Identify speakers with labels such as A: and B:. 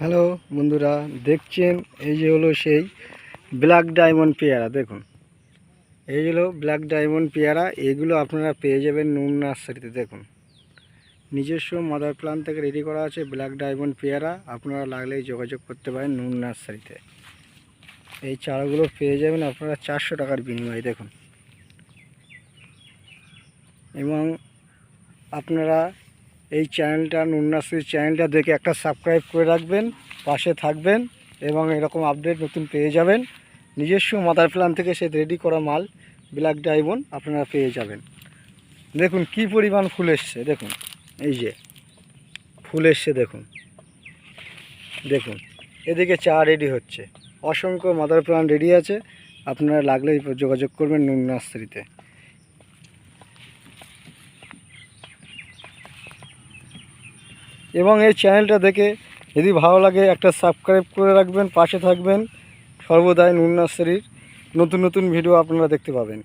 A: Hello বন্ধুরা, দেখছেন এই যে হলো সেই ব্ল্যাক ডায়মন্ড পেয়ারা। দেখুন, এই হলো ব্ল্যাক ডায়মন্ড পেয়ারা। এগুলো আপনারা পেয়ে যাবেন নুন নার্সারিতে। দেখুন, নিজস্ব মাদার প্ল্যান্ট থেকে রেডি করা আছে ব্ল্যাক ডায়মন্ড পেয়ারা। আপনারা লাগলেই যোগাযোগ করতে পারেন নুন নার্সারিতে। এই চারাগুলো পেয়ে যাবেন আপনারা 400 টাকার বিনিময়ে। দেখুন, এবং আপনারা এই চ্যানেলটা, নুন নার্সারির চ্যানেলটা দেখে একটা সাবস্ক্রাইব করে রাখবেন, পাশে থাকবেন এবং এরকম আপডেট নতুন পেয়ে যাবেন। নিজস্ব মাদার প্ল্যান্ট থেকে সে রেডি করা মাল ব্ল্যাক ডায়মন্ড আপনারা পেয়ে যাবেন। দেখুন কি পরিমাণ ফুল এসছে। দেখুন, এই যে ফুল এসছে। দেখুন দেখুন এদিকে চা রেডি হচ্ছে। অসংখ্য মাদার প্ল্যান্ট রেডি আছে, আপনারা লাগলেই যোগাযোগ করবেন নুন নার্সারিতে। এবং এই চ্যানেলটা দেখে যদি ভালো লাগে একটা সাবস্ক্রাইব করে রাখবেন, পাশে থাকবেন। সর্বদাই নুন নার্সারির নতুন নতুন ভিডিও আপনারা দেখতে পাবেন।